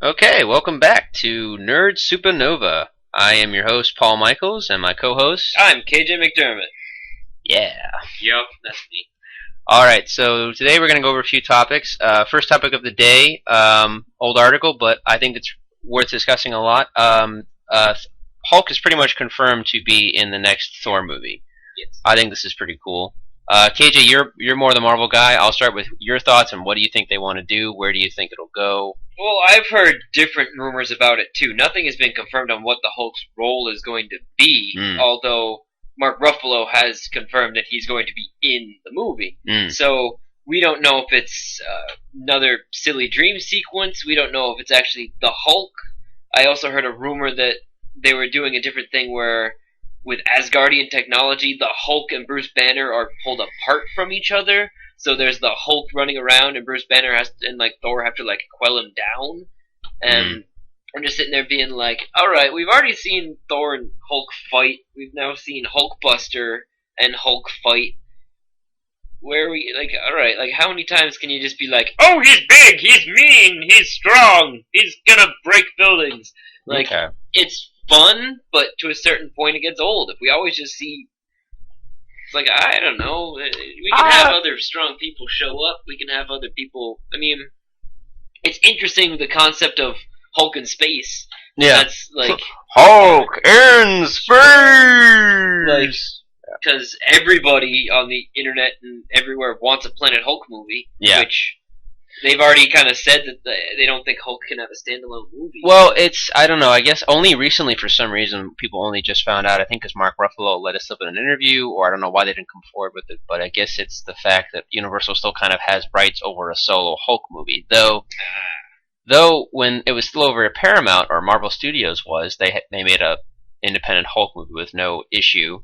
Okay, welcome back to Nerd Supernova. I am your host, Paul Michaels, and my co-host. I'm KJ McDermott. Yeah. Yep, that's me. Alright, so today we're going to go over a few topics. First topic of the day, old article, but I think it's worth discussing a lot. Hulk is pretty much confirmed to be in the next Thor movie. Yes. I think this is pretty cool. KJ, you're more the Marvel guy. I'll start with your thoughts on what do you think they want to do? Where do you think it'll go? Well, I've heard different rumors about it too. Nothing has been confirmed on what the Hulk's role is going to be, although Mark Ruffalo has confirmed that he's going to be in the movie. So we don't know if it's another silly dream sequence. We don't know if it's actually the Hulk. I also heard a rumor that they were doing a different thing where with Asgardian technology, the Hulk and Bruce Banner are pulled apart from each other. So there's the Hulk running around, and Bruce Banner and Thor have to quell him down. And I'm just sitting there being like, all right, we've already seen Thor and Hulk fight. We've now seen Hulkbuster and Hulk fight. Where are we? All right, how many times can you just be like, oh, he's big, he's mean, he's strong, he's gonna break buildings? Okay. It's fun, but to a certain point it gets old. If we always just see, it's I don't know, we can have other strong people show up, we can have other people, I mean, it's interesting the concept of Hulk in space. Yeah. That's Hulk in space! Because everybody on the internet and everywhere wants a Planet Hulk movie, which they've already kind of said that they don't think Hulk can have a standalone movie. Well, I don't know, I guess only recently for some reason people only just found out, I think because Mark Ruffalo let us slip in an interview, or I don't know why they didn't come forward with it, but I guess it's the fact that Universal still kind of has rights over a solo Hulk movie. Though when it was still over at Paramount, or Marvel Studios was, they made a independent Hulk movie with no issue.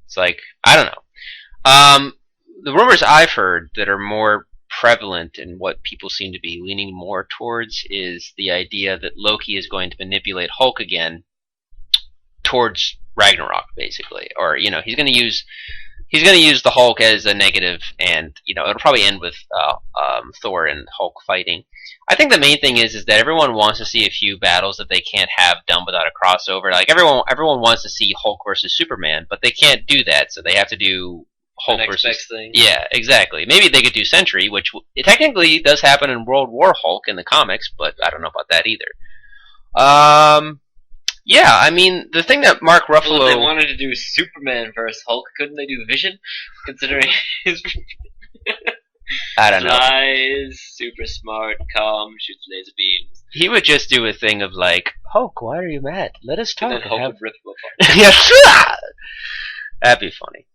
It's I don't know. The rumors I've heard that are more prevalent and what people seem to be leaning more towards is the idea that Loki is going to manipulate Hulk again towards Ragnarok, basically, or he's going to use the Hulk as a negative, and it'll probably end with Thor and Hulk fighting. I think the main thing is that everyone wants to see a few battles that they can't have done without a crossover. Everyone wants to see Hulk versus Superman, but they can't do that, so they have to do Hulk versus thing. Yeah, exactly. Maybe they could do Sentry, which it technically does happen in World War Hulk in the comics, but I don't know about that either. Yeah, I mean, the thing that Mark Ruffalo... Well, if they wanted to do Superman versus Hulk, couldn't they do Vision? Considering his... I don't know. Flies, super smart, calm, shoots laser beams. He would just do a thing of Hulk, why are you mad? Let us talk. And then Hulk would rip him apart. Yes! That'd be funny.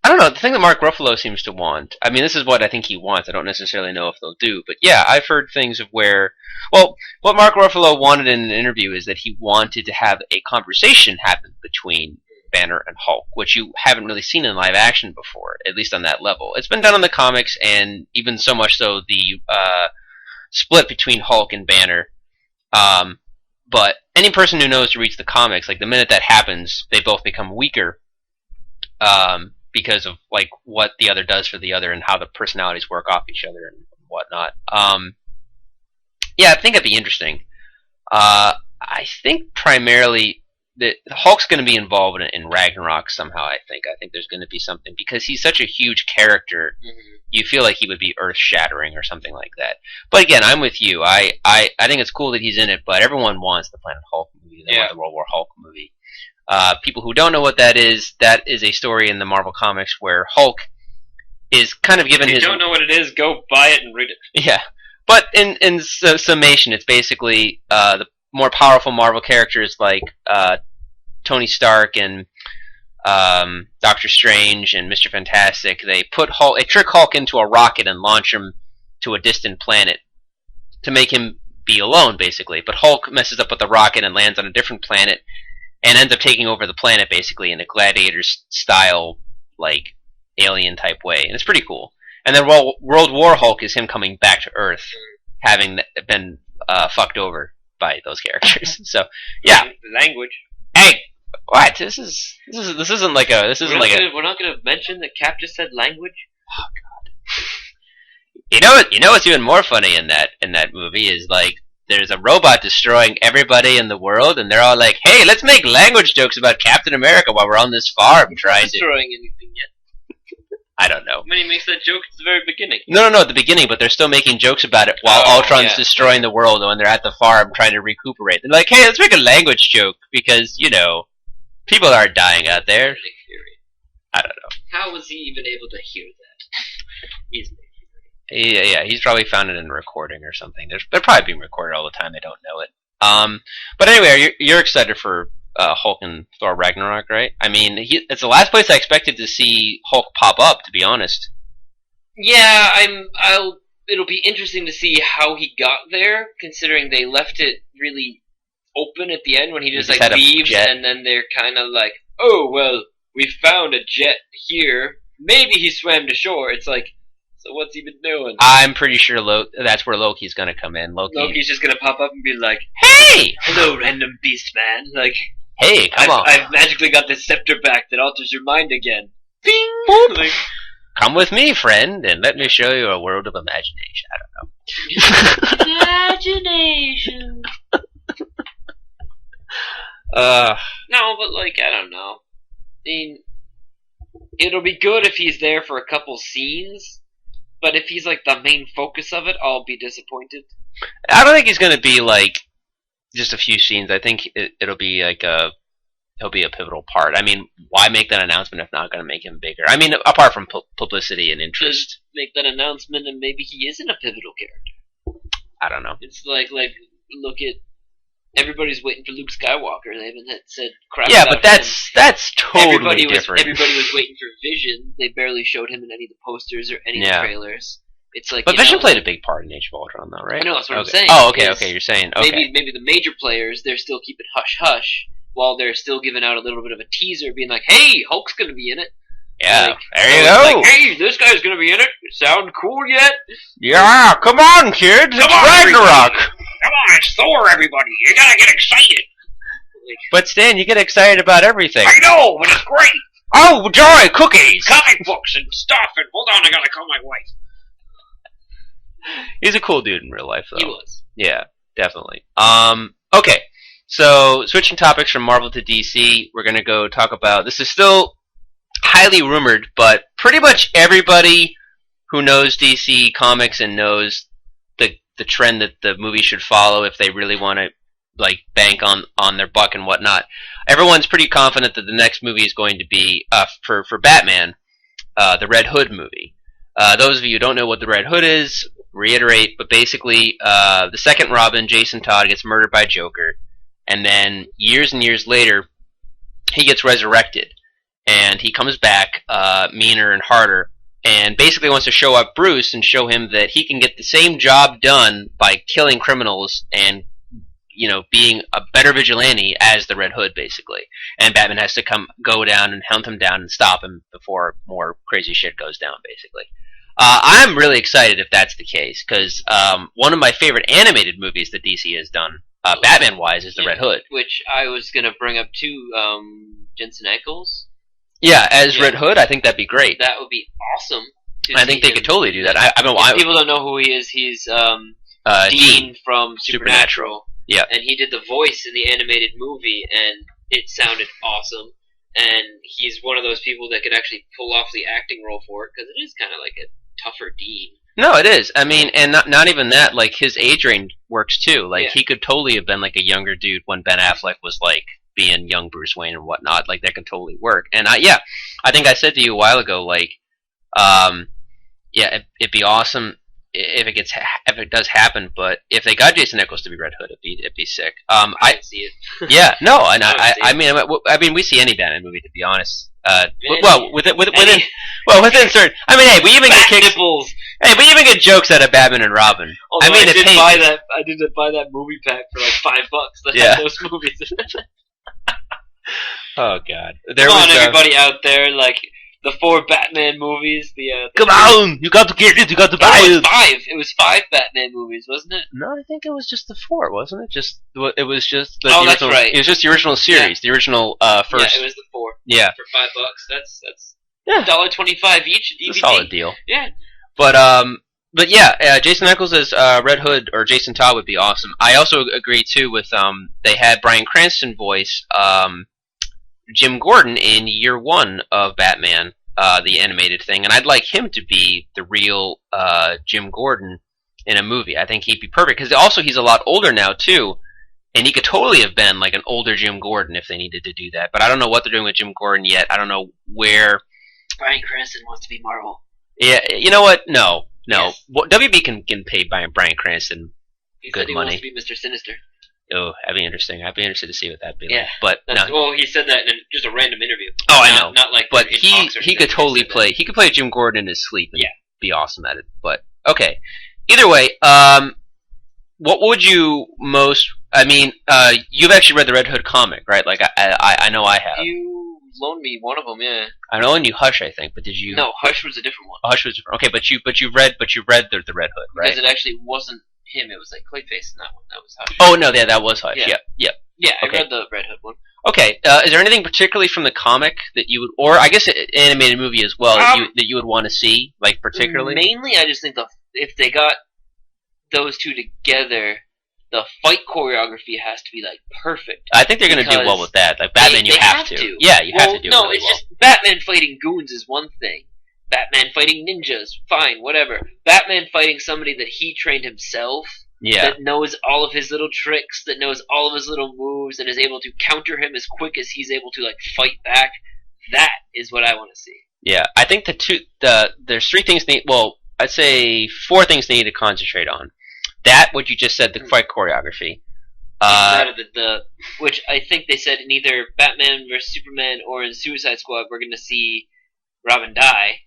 I don't know, the thing that Mark Ruffalo seems to want, I mean, this is what I think he wants, I don't necessarily know if they'll do, but yeah, I've heard things of where, well, what Mark Ruffalo wanted in an interview is that he wanted to have a conversation happen between Banner and Hulk, which you haven't really seen in live action before, at least on that level. It's been done in the comics, and even so much so, the split between Hulk and Banner, but any person who knows to read the comics, the minute that happens, they both become weaker, because of what the other does for the other and how the personalities work off each other and whatnot. Yeah, I think it'd be interesting. I think primarily that Hulk's going to be involved in Ragnarok somehow. I think there's going to be something because he's such a huge character. Mm-hmm. You feel like he would be earth-shattering or something like that. But again, I'm with you. I think it's cool that he's in it, but everyone wants the Planet Hulk movie. They want the World War Hulk movie. People who don't know what that is a story in the Marvel Comics where Hulk is kind of given his... If you don't know what it is, go buy it and read it. Yeah. But in summation, it's basically the more powerful Marvel characters like Tony Stark and Doctor Strange and Mr. Fantastic. They trick Hulk into a rocket and launch him to a distant planet to make him be alone, basically. But Hulk messes up with the rocket and lands on a different planet and ends up taking over the planet, basically, in a Gladiator-style, alien type way. And it's pretty cool. And then World War Hulk is him coming back to Earth, having been fucked over by those characters. So, yeah. Language. Hey! What? This isn't like a... We're not gonna mention that Cap just said language? Oh, God. You know what's even more funny in that movie is like there's a robot destroying everybody in the world, and they're all like, "Hey, let's make language jokes about Captain America while we're on this farm trying to." Destroying anything yet? I don't know. I mean, he makes that joke at the very beginning. No, at the beginning, but they're still making jokes about it while Ultron's destroying the world when they're at the farm trying to recuperate. They're like, "Hey, let's make a language joke because people aren't dying out there." I don't know. How was he even able to hear that? Easily. Yeah, he's probably found it in a recording or something. They're probably being recorded all the time. They don't know it. But anyway, you're excited for Hulk and Thor Ragnarok, right? I mean, it's the last place I expected to see Hulk pop up, to be honest. Yeah, it'll be interesting to see how he got there, considering they left it really open at the end when he just like leaves, and then they're kind of like, "Oh well, we found a jet here. Maybe he swam to shore." It's like, so what's he been doing? I'm pretty sure that's where Loki's gonna come in. Loki's just gonna pop up and be like, "Hey! Hello, random beast man. Like, hey, come on. I've magically got this scepter back that alters your mind again. Bing! Boop! Like, come with me, friend, and let me show you a world of imagination." I don't know. Imagination. No, but like, I don't know. I mean, it'll be good if he's there for a couple scenes, but if he's like the main focus of it, I'll be disappointed. I don't think he's gonna be like just a few scenes. I think it'll be like he'll be a pivotal part. I mean, why make that announcement if not gonna make him bigger? I mean, apart from publicity and interest. Just make that announcement and maybe he isn't a pivotal character. I don't know. It's like look at. Everybody's waiting for Luke Skywalker. They haven't said crap. Yeah, but that's totally different. Everybody was waiting for Vision. They barely showed him in any of the posters or any of the trailers. It's like, but Vision played a big part in Age of Ultron, though, right? I know, that's what I'm saying. Oh, okay. You're saying maybe the major players they're still keeping hush hush while they're still giving out a little bit of a teaser, being like, "Hey, Hulk's gonna be in it." Yeah, there you go. Like, "Hey, this guy's gonna be in it. Sound cool yet?" Yeah, come on, kids. It's Ragnarok. Come on, it's Thor, everybody. You gotta get excited. But Stan, you get excited about everything. I know, but it's great. Oh, joy, cookies. Comic books and stuff, and hold on, I gotta call my wife. He's a cool dude in real life, though. He was. Yeah, definitely. Okay, so switching topics from Marvel to DC, we're gonna go talk about, this is still highly rumored, but pretty much everybody who knows DC Comics and knows the trend that the movie should follow if they really want to like bank on their buck and whatnot. Everyone's pretty confident that the next movie is going to be for Batman, the Red Hood movie. Those of you who don't know what the Red Hood is, reiterate, but basically the second Robin, Jason Todd, gets murdered by Joker, and then years and years later he gets resurrected, and he comes back meaner and harder, and basically wants to show up Bruce and show him that he can get the same job done by killing criminals and, being a better vigilante as the Red Hood, basically. And Batman has to go down and hunt him down and stop him before more crazy shit goes down, basically. I'm really excited if that's the case, because one of my favorite animated movies that DC has done, Batman-wise, is the Red Hood. Which I was going to bring up too, Jensen Ackles. Yeah, as Red Hood, I think that'd be great. That would be awesome. I think they could totally do that. If people don't know who he is, he's Dean from Supernatural. Yeah. And he did the voice in the animated movie, and it sounded awesome. And he's one of those people that could actually pull off the acting role for it, because it is kind of like a tougher Dean. No, it is. I mean, and not even that, like, his age range works too. Like, he could totally have been like a younger dude when Ben Affleck was like being young Bruce Wayne and whatnot. Like, that could totally work. And I think I said to you a while ago, like, it'd be awesome if it does happen. But if they got Jason Ackles to be Red Hood, it'd be sick. I see it. Yeah, no, and I mean, we see any Batman movie, to be honest. Within certain. I mean, hey, we even get kicks. Nipples. Hey, we even get jokes out of Batman and Robin. Although I did buy that movie pack for like $5 that had those movies. Oh God! Come on, everybody out there, like the 4 Batman movies. Come on, you got to get it. You got to buy it. It was 5 Batman movies, wasn't it? No, I think it was just the 4, wasn't it? It was just the original. That's right. It was just the original series, the original first. Yeah, it was the 4. Yeah, for $5. That's $1.25 each. DVD. It's a solid deal. Yeah, but But yeah, Jason Ackles as Red Hood or Jason Todd would be awesome. I also agree too with they had Bryan Cranston voice Jim Gordon in year one of Batman, the animated thing, and I'd like him to be the real Jim Gordon in a movie. I think he'd be perfect because also he's a lot older now too, and he could totally have been like an older Jim Gordon if they needed to do that. But I don't know what they're doing with Jim Gordon yet. I don't know where. Bryan Cranston wants to be Marvel. Yeah, you know what? No. Yes. Well, WB can pay Bryan Cranston good he money. Wants to be Mr. Sinister. Oh, that'd be interesting. I'd be interested to see what that'd be yeah. like. But no. Well, he said that in just a random interview. Oh, I know. Not like. But he could totally play. He could play Jim Gordon in his sleep and be awesome at it. But okay. Either way, what would you most? I mean, you've actually read the Red Hood comic, right? Like I know I have. You loaned me one of them, yeah. I loaned you Hush, I think, but did you? No, Hush was a different one. Oh, Hush was different. Okay, but you read the Red Hood, right? Because it actually wasn't him. It was like Clayface in that one. That was Hush. Oh no, yeah, that was Hush. Yeah. Yeah, okay. I read the Red Hood one. Okay, is there anything particularly from the comic that you would, or I guess an animated movie as well that you would want to see, like particularly? Mainly, I just think if they got those two together, the fight choreography has to be like perfect. I think they're going to do well with that. Like Batman, you have to. Yeah, you have to do it. No, it's just Batman fighting goons is one thing. Batman fighting ninjas, fine, whatever. Batman fighting somebody that he trained himself. Yeah. That knows all of his little tricks, that knows all of his little moves, and is able to counter him as quick as he's able to like fight back. That is what I want to see. Yeah, I think there's three things I'd say four things they need to concentrate on. That, what you just said, the fight choreography. Which I think they said in either Batman vs Superman or in Suicide Squad, we're going to see Robin die.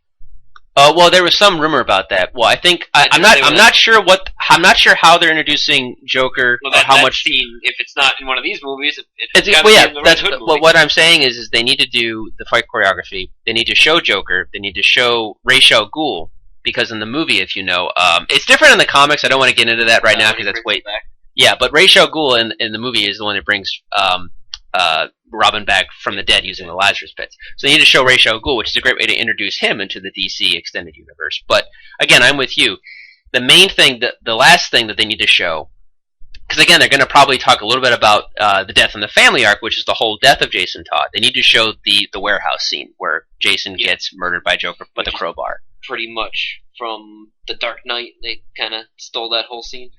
Well, there was some rumor about that. Well, I think I'm not sure how they're introducing Joker. Well, or how much scene, if it's not in one of these movies, what I'm saying is they need to do the fight choreography. They need to show Joker. They need to show Ra's al Ghul, because in the movie, if you know, it's different in the comics. I don't want to get into that right now because that's way back. Yeah, but Ra's al Ghul in the movie is the one that brings Robin back from the dead using the Lazarus Pits. So they need to show Ra's al Ghul, which is a great way to introduce him into the DC extended universe. But again, I'm with you. The main thing, the last thing that they need to show, because again, they're going to probably talk a little bit about the death in the family arc, which is the whole death of Jason Todd. They need to show the warehouse scene where Jason gets murdered by Joker with the crowbar. Pretty much from The Dark Knight, they kind of stole that whole scene.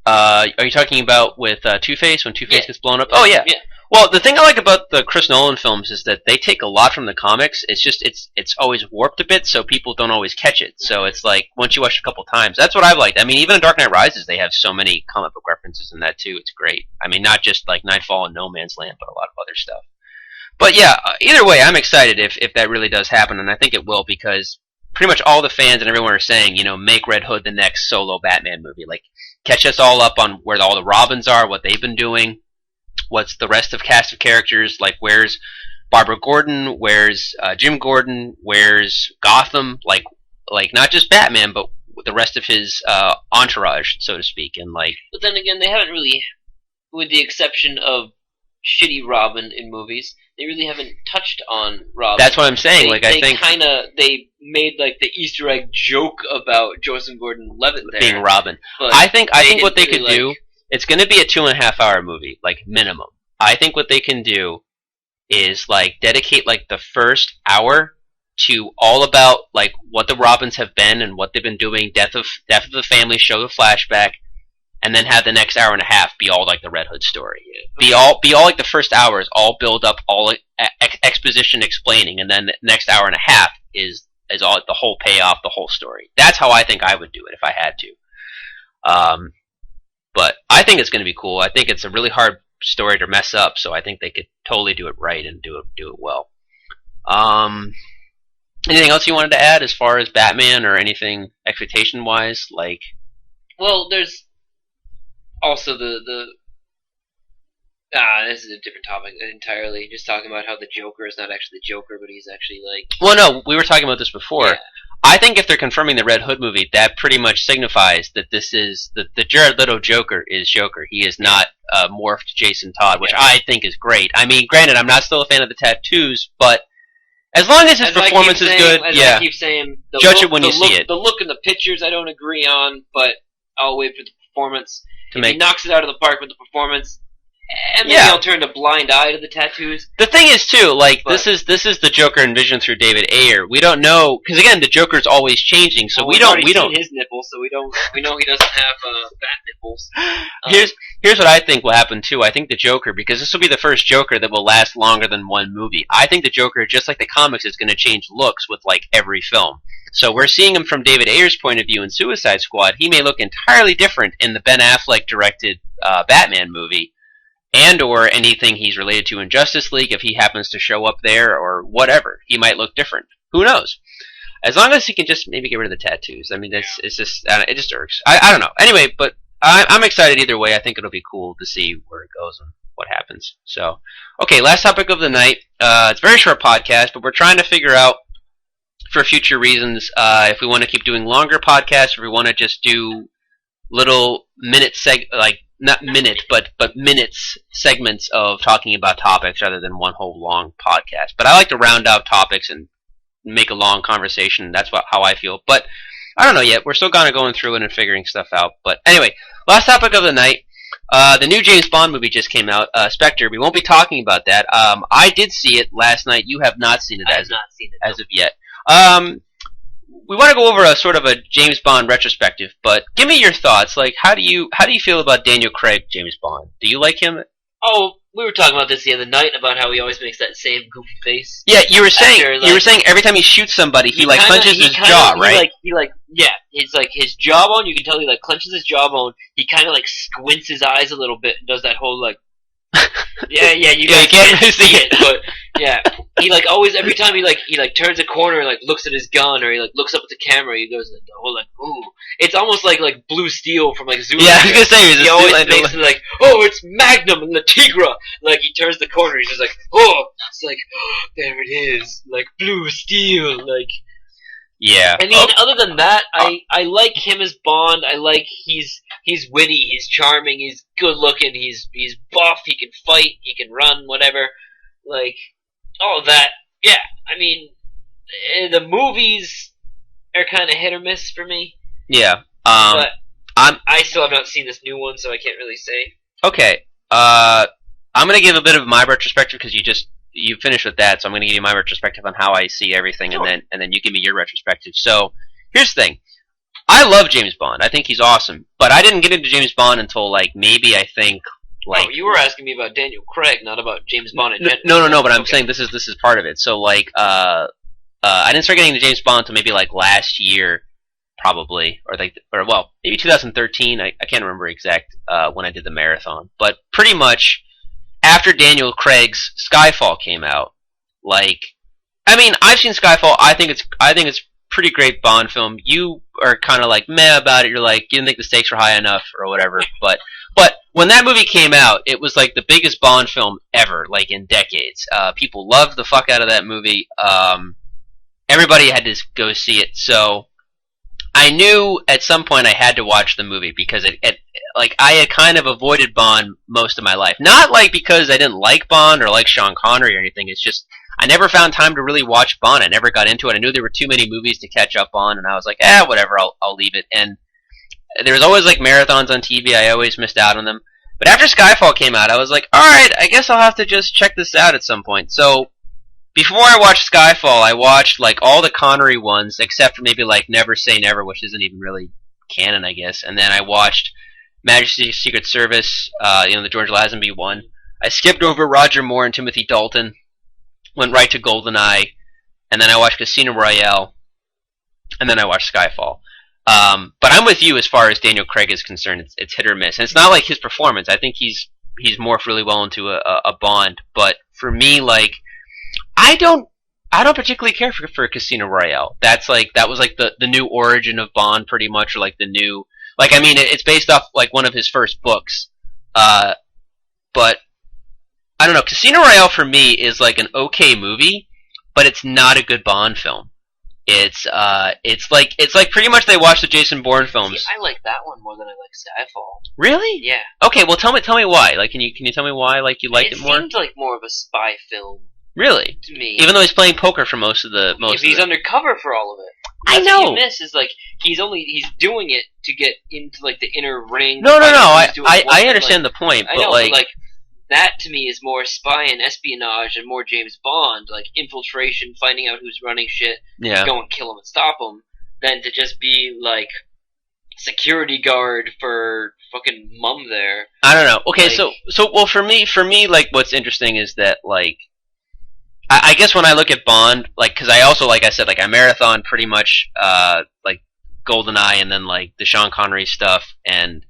Are you talking about with Two-Face, when Two-Face gets blown up? Oh, yeah. Well, the thing I like about the Chris Nolan films is that they take a lot from the comics. It's just it's always warped a bit, so people don't always catch it. So it's like once you watch it a couple times, that's what I've liked. I mean, even in Dark Knight Rises, they have so many comic book references in that too. It's great. I mean, not just like Nightfall and No Man's Land, but a lot of other stuff. But yeah, either way, I'm excited if that really does happen, and I think it will, because pretty much all the fans and everyone are saying, make Red Hood the next solo Batman movie. Like, catch us all up on where all the Robins are, what they've been doing, what's the rest of cast of characters, like where's Barbara Gordon, where's Jim Gordon, where's Gotham, like not just Batman, but the rest of his entourage, so to speak. And like, but then again, they haven't really, with the exception of shitty Robin in movies, they really haven't touched on Robin. That's what I'm saying. They made like the Easter egg joke about Joseph Gordon-Levitt there being Robin. I think what they could do, it's going to be a 2.5 hour movie, like minimum. I think what they can do is like dedicate like the first hour to all about like what the Robins have been and what they've been doing, death of the family, show the flashback, and then have the next hour and a half be all like the Red Hood story. Be all like the first hour is all build up, all exposition explaining, and then the next hour and a half is all the whole payoff, the whole story. That's how I think I would do it if I had to. But I think it's going to be cool. I think it's a really hard story to mess up, so I think they could totally do it right and do it well. Anything else you wanted to add as far as Batman or anything expectation wise? Like, well, there's also this is a different topic entirely. Just talking about how the Joker is not actually the Joker, but he's actually like. Well, no, we were talking about this before. Yeah. I think if they're confirming the Red Hood movie, that pretty much signifies that this is the Jared Leto Joker is Joker. He is not morphed Jason Todd, which I think is great. I mean, granted, I'm not still a fan of the tattoos, but As long as his performance is good, yeah. I keep saying, judge it when you see it. The look and the pictures I don't agree on, but I'll wait for the performance. If he knocks it out of the park with the performance, and maybe I'll turn a blind eye to the tattoos. The thing is, too, this is the Joker envisioned through David Ayer. We don't know, because again, the Joker's always changing, so we don't seen his nipples, so we know he doesn't have bat nipples. Here's what I think will happen too. I think the Joker, because this will be the first Joker that will last longer than one movie. I think the Joker, just like the comics, is going to change looks with every film. So we're seeing him from David Ayer's point of view in Suicide Squad. He may look entirely different in the Ben Affleck directed Batman movie, and or anything he's related to in Justice League, if he happens to show up there or whatever. He might look different. Who knows? As long as he can just maybe get rid of the tattoos. I mean, it just irks. I don't know. Anyway, but I'm excited either way. I think it'll be cool to see where it goes and what happens. So, okay, last topic of the night. It's a very short podcast, but we're trying to figure out, for future reasons, if we want to keep doing longer podcasts, or we want to just do little not minute, but minutes segments of talking about topics rather than one whole long podcast. But I like to round out topics and make a long conversation. That's how I feel. But I don't know yet. We're still kind of going through it and figuring stuff out. But anyway, last topic of the night. The new James Bond movie just came out, Spectre. We won't be talking about that. I did see it last night. You have not seen it as of yet. We want to go over a sort of a James Bond retrospective, but give me your thoughts. How do you feel about Daniel Craig, James Bond? Do you like him? Oh, we were talking about this the other night about how he always makes that same goofy face. Yeah, you were saying every time he shoots somebody, he clenches his jaw, right? It's his jawbone. You can tell he clenches his jawbone. He kind of squints his eyes a little bit and does that whole you guys can't really see it, but yeah, he always every time he turns a corner and looks at his gun, or he looks up at the camera, he goes the whole ooh. It's almost like Blue Steel from Zoolander. Yeah, I was gonna say he always makes it oh, it's Magnum and the Tigra. He turns the corner, he's just oh, it's oh, there it is, Blue Steel, Yeah. I mean, other than that, I like him as Bond. I like he's witty, he's charming, he's good looking, he's buff, he can fight, he can run, whatever. All of that. Yeah, I mean, the movies are kind of hit or miss for me. Yeah. But I still have not seen this new one, so I can't really say. Okay. I'm gonna give a bit of my retrospective because you finished with that, so I'm going to give you my retrospective on how I see everything, sure. and then you give me your retrospective. So, here's the thing. I love James Bond. I think he's awesome. But I didn't get into James Bond until, maybe I think, Oh, you were asking me about Daniel Craig, not about James Bond in general. No, but I'm saying this is part of it. So, I didn't start getting into James Bond until maybe, last year, probably. Or maybe 2013. I can't remember exact when I did the marathon. But pretty much after Daniel Craig's Skyfall came out, I've seen Skyfall. I think it's pretty great Bond film. You are kind of meh about it. You're you didn't think the stakes were high enough or whatever. But when that movie came out, it was the biggest Bond film ever, in decades. People loved the fuck out of that movie. Everybody had to go see it. So I knew at some point I had to watch the movie because I had kind of avoided Bond most of my life. Not because I didn't like Bond or like Sean Connery or anything. It's just I never found time to really watch Bond. I never got into it. I knew there were too many movies to catch up on, and I was whatever, I'll leave it. And there was always marathons on TV. I always missed out on them. But after Skyfall came out, I was all right, I guess I'll have to just check this out at some point. So before I watched Skyfall, I watched all the Connery ones except for maybe Never Say Never, which isn't even really canon, I guess. And then I watched Majesty's Secret Service, the George Lazenby one. I skipped over Roger Moore and Timothy Dalton, went right to GoldenEye, and then I watched Casino Royale, and then I watched Skyfall. But I'm with you as far as Daniel Craig is concerned. It's hit or miss, and it's not his performance. I think he's morphed really well into a Bond. But for me, I don't particularly care for Casino Royale. That was the new origin of Bond, pretty much, or the new. It's based off one of his first books, but I don't know. Casino Royale for me is an okay movie, but it's not a good Bond film. It's pretty much they watch the Jason Bourne films. See, I like that one more than I like Skyfall. Really? Yeah. Okay, well tell me why. Can you tell me why you liked it more? It seemed like more of a spy film. Really? To me, even though he's playing poker for most of the if he's undercover for all of it. I know. What you miss is like he's doing it to get into like the inner ring. No. I understand the point, I but know, like, but like that to me is more spy and espionage and more James Bond, like infiltration, finding out who's running shit, go and kill him and stop him, than to just be like security guard for fucking mum there. I don't know. Okay, like, so well for me, like what's interesting is that like I guess when I look at Bond, like because I also like I said like I marathon pretty much like GoldenEye and then like the Sean Connery stuff and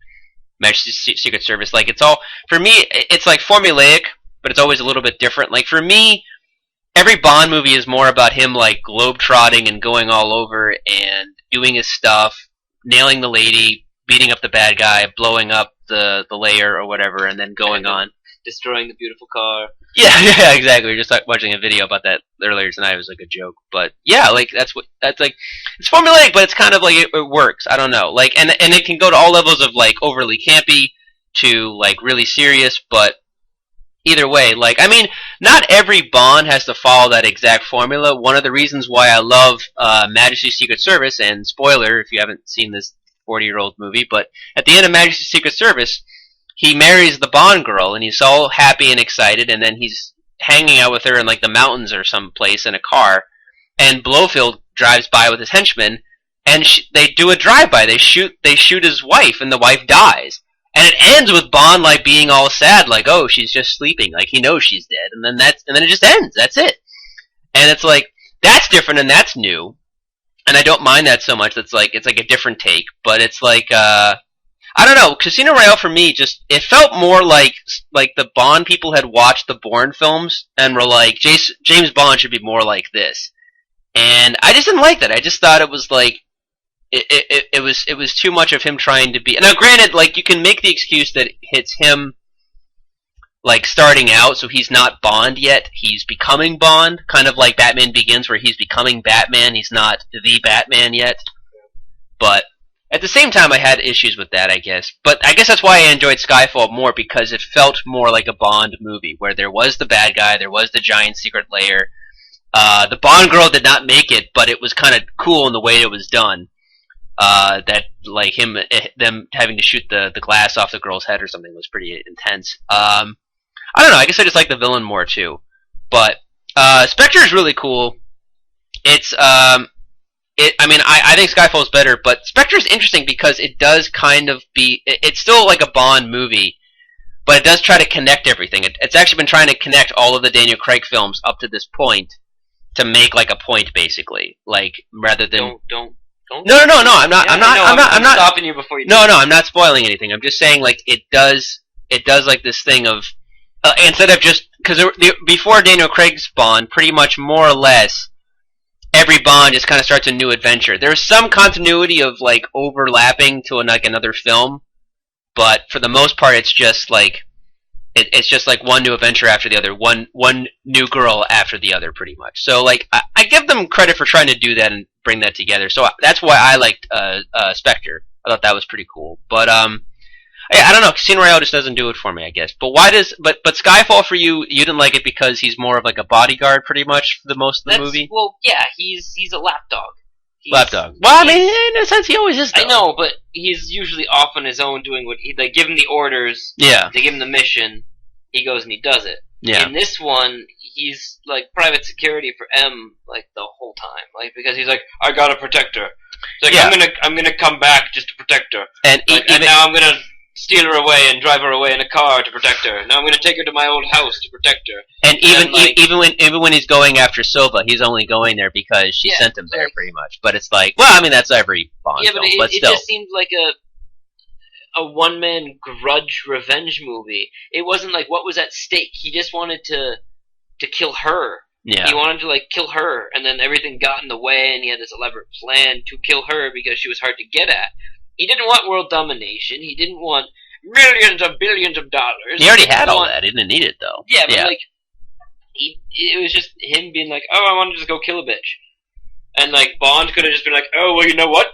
Majesty's Secret Service. Like it's all for me. It's like formulaic, but it's always a little bit different. Like for me, every Bond movie is more about him like globetrotting and going all over and doing his stuff, nailing the lady, beating up the bad guy, blowing up the layer or whatever, and then going on. Destroying the beautiful car. Yeah, exactly. We were just watching a video about that earlier tonight. It was like a joke, but yeah, like that's like it's formulaic, but it's kind of like it works. I don't know, like and it can go to all levels of like overly campy to like really serious, but either way, like I mean, not every Bond has to follow that exact formula. One of the reasons why I love Majesty's Secret Service, and spoiler if you haven't seen this 40-year-old movie, but at the end of Majesty's Secret Service, he marries the Bond girl, and he's all happy and excited, and then he's hanging out with her in like the mountains or someplace in a car, and Blofeld drives by with his henchmen, and they do a drive-by. They shoot his wife, and the wife dies, and it ends with Bond like being all sad, like oh she's just sleeping, like he knows she's dead, and then it just ends. That's it, and it's like that's different and that's new, and I don't mind that so much. It's like a different take, but it's like. I don't know. Casino Royale for me it felt more like the Bond people had watched the Bourne films and were like James Bond should be more like this, and I just didn't like that. I just thought it was like it was too much of him trying to be. Now, granted, like you can make the excuse that it's him like starting out, so he's not Bond yet. He's becoming Bond, kind of like Batman Begins, where he's becoming Batman. He's not the Batman yet, but. At the same time, I had issues with that, I guess. But I guess that's why I enjoyed Skyfall more, because it felt more like a Bond movie, where there was the bad guy, there was the giant secret lair. The Bond girl did not make it, but it was kind of cool in the way it was done. That, like, them having to shoot the glass off the girl's head or something was pretty intense. I don't know, I guess I just like the villain more, too. But, Spectre is really cool. It's, I think Skyfall is better, but Spectre is interesting because it does kind of it's still like a Bond movie, but it does try to connect everything. It's actually been trying to connect all of the Daniel Craig films up to this point to make like a point, basically, like rather than don't. No, I'm not stopping you before you. No, I'm not spoiling anything. I'm just saying like it does like this thing of instead of just because before Daniel Craig's Bond, pretty much more or less. Every Bond just kind of starts a new adventure. There's some continuity of like overlapping to like another film, but for the most part, it's just like it's just like one new adventure after the other, one new girl after the other, pretty much. So like I give them credit for trying to do that and bring that together. So that's why I liked Spectre. I thought that was pretty cool. But I don't know. Casino Royale just doesn't do it for me, I guess. But but Skyfall for you didn't like it because he's more of like a bodyguard, pretty much for the most of the movie. Well, yeah, he's a lapdog. Lapdog. Well, I mean, in a sense, he always is. Though. I know, but he's usually off on his own doing what they give him the orders. Yeah. They give him the mission. He goes and he does it. Yeah. In this one, he's like private security for M like the whole time, like because he's like, I gotta protect her. He's like, I'm gonna come back just to protect her. And now I'm gonna steal her away and drive her away in a car to protect her. Now I'm going to take her to my old house to protect her. And even when he's going after Silva, he's only going there because she sent him there, pretty much. But it's like, well, I mean, that's every Bond film, but still. It just seemed like a one-man grudge revenge movie. It wasn't like what was at stake. He just wanted to kill her. Yeah. He wanted to like kill her, and then everything got in the way, and he had this elaborate plan to kill her because she was hard to get at. He didn't want world domination. He didn't want millions of billions of dollars. He already had all that. He didn't need it, though. Yeah, but like, it was just him being like, oh, I want to just go kill a bitch. And like, Bond could have just been like, oh, well, you know what?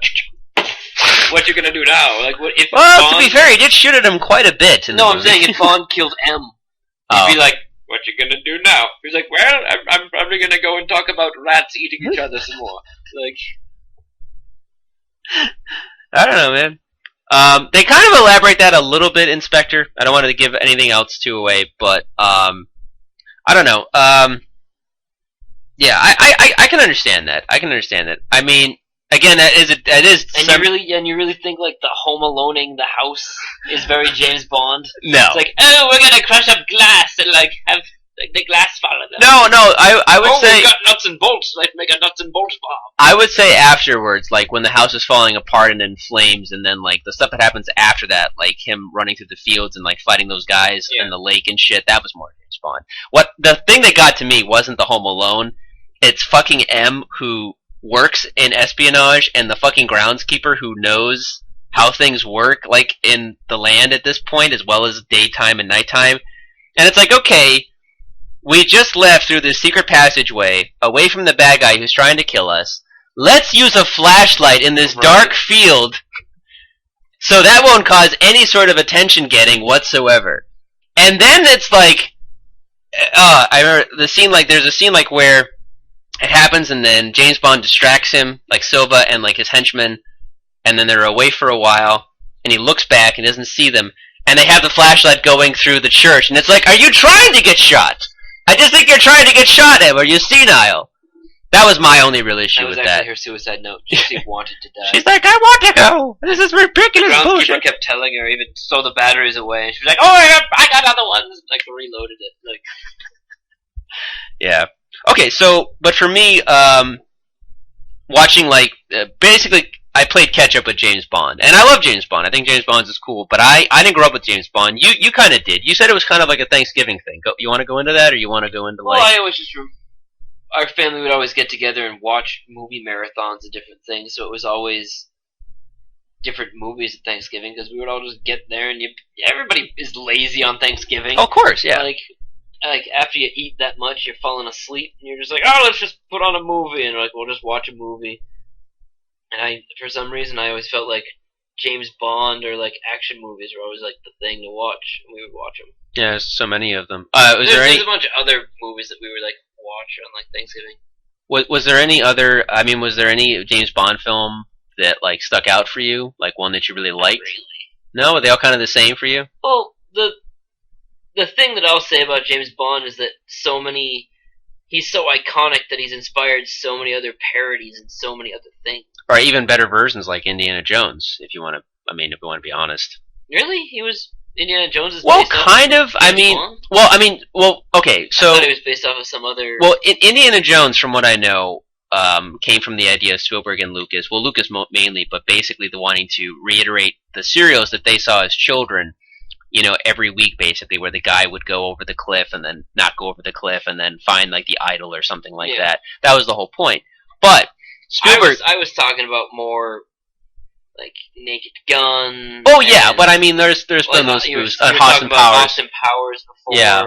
What you gonna do now? Like, what if? Well, Bond... to be fair, he did shoot at him quite a bit. I'm saying if Bond killed M, he'd be like, what you gonna do now? He's like, well, I'm probably gonna go and talk about rats eating each other some more. Like, I don't know, man. They kind of elaborate that a little bit in Spectre. I don't want to give anything else too away, but I don't know. Yeah, I can understand that. I can understand that. I mean, again, that is. And you really think like the Home Aloneing the house is very James Bond? No. It's like, oh, we're gonna crush up glass and like have like the glass fall in them. No. I would say we got nuts and bolts. Let's make a nuts and bolts bomb. I would say afterwards, like when the house is falling apart and in flames, and then like the stuff that happens after that, like him running through the fields and like fighting those guys in the lake and shit. That was more James Bond. What the thing that got to me wasn't the Home Alone. It's fucking M who works in espionage and the fucking groundskeeper who knows how things work, like in the land at this point, as well as daytime and nighttime. And it's like, okay, we just left through this secret passageway, away from the bad guy who's trying to kill us. Let's use a flashlight in this dark field so that won't cause any sort of attention getting whatsoever. And then it's like, I remember the scene, like, there's a scene like where it happens and then James Bond distracts him, like Silva and like his henchmen, and then they're away for a while, and he looks back and doesn't see them, and they have the flashlight going through the church, and it's like, are you trying to get shot? I just think you're trying to get shot at, or you're senile. That was my only real issue with that. That was actually her suicide note. She wanted to die. She's like, I want to go. This is ridiculous bullshit. The groundskeeper kept telling her, even throw the batteries away, and she was like, oh, I got other ones. Like, reloaded it. Like, yeah. Okay, so, but for me, watching, like, basically, I played catch-up with James Bond. And I love James Bond. I think James Bond is cool. But I didn't grow up with James Bond. You kind of did. You said it was kind of like a Thanksgiving thing. You want to go into that, or you want to go into, like... Well, I always just... Our family would always get together and watch movie marathons and different things. So it was always different movies at Thanksgiving. Because we would all just get there and everybody is lazy on Thanksgiving. Oh, of course, yeah. Like after you eat that much, you're falling asleep, and you're just like, oh, let's just put on a movie, and like, we'll just watch a movie. And for some reason, I always felt like James Bond or like action movies were always like the thing to watch, and we would watch them. Yeah, there's so many of them. There's a bunch of other movies that we would like watch on like Thanksgiving. Was there any other? I mean, was there any James Bond film that like stuck out for you? Like one that you really liked? Not really. No, are they all kind of the same for you? Well, the thing that I'll say about James Bond is that he's so iconic that he's inspired so many other parodies and so many other things. Or even better versions like Indiana Jones, if you want to. I mean, if you want to be honest. Really, he was Indiana Jones. Well, kind of. Okay. So I thought it was based off of some other. Well, Indiana Jones, from what I know, came from the idea of Spielberg and Lucas. Well, Lucas mainly, but basically the wanting to reiterate the serials that they saw as children. You know, every week basically, where the guy would go over the cliff and then not go over the cliff and then find like the idol or something like that. That was the whole point. But Spielberg, I was talking about more like Naked Gun. Oh yeah, but I mean, there's been those movies. Austin Powers. Austin Powers before. Yeah.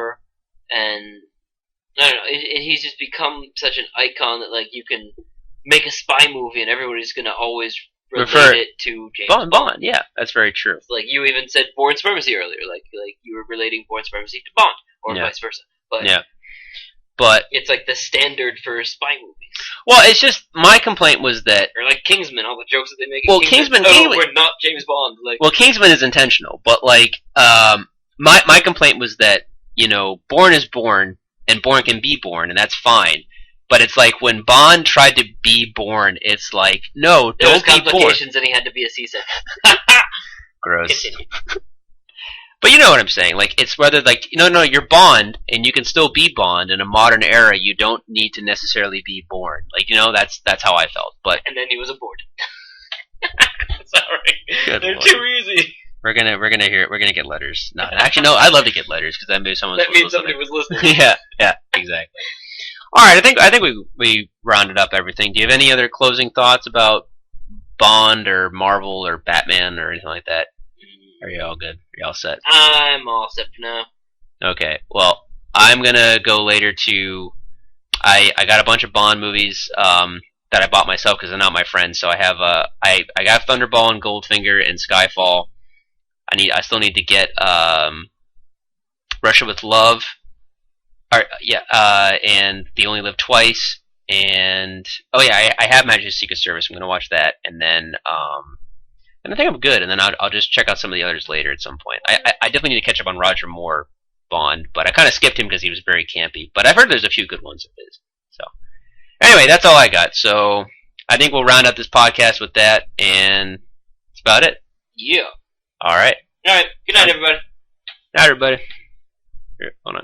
And I don't know. He's just become such an icon that like you can make a spy movie and everybody's gonna always relate it to James Bond. Yeah, that's very true. Like you even said Born Supremacy earlier, like you were relating Born Supremacy to Bond, or vice versa. But it's like the standard for spy movies. Well, it's just my complaint was that, or like Kingsman, all the jokes that they make. Well, Kingsman, we're not James Bond. Like, well, Kingsman is intentional, but like, my complaint was that Bourne is Bourne, and Bourne can be Bourne, and that's fine. But it's like when Bond tried to be Bourne, it's like, no, don't be Bourne. There was complications and he had to be a C-section. Gross. But you know what I'm saying. Like, it's whether, like, no, you're Bond, and you can still be Bond in a modern era. You don't need to necessarily be Bourne. Like, that's how I felt. But and then he was aborted. Sorry. They're Lord. Too easy. We're gonna hear it. We're gonna get letters. No, actually, no. I'd love to get letters because that means someone. That means somebody was listening. yeah, exactly. All right, I think we rounded up everything. Do you have any other closing thoughts about Bond or Marvel or Batman or anything like that? Are you all good? Are you all set? I'm all set for now. Okay, well, I'm gonna go later to. I got a bunch of Bond movies that I bought myself because they're not my friends. So I have I got Thunderball and Goldfinger and Skyfall. I still need to get Russia with Love And They Only Live Twice, and I have Majesty's Secret Service. I'm going to watch that, and then I think I'm good. And then I'll just check out some of the others later at some point. I definitely need to catch up on Roger Moore Bond, but I kind of skipped him because he was very campy. But I've heard there's a few good ones of his. So anyway, that's all I got. So I think we'll round up this podcast with that, and that's about it. Yeah. All right. All right. Good night, everybody. Night, everybody. Here, hold on.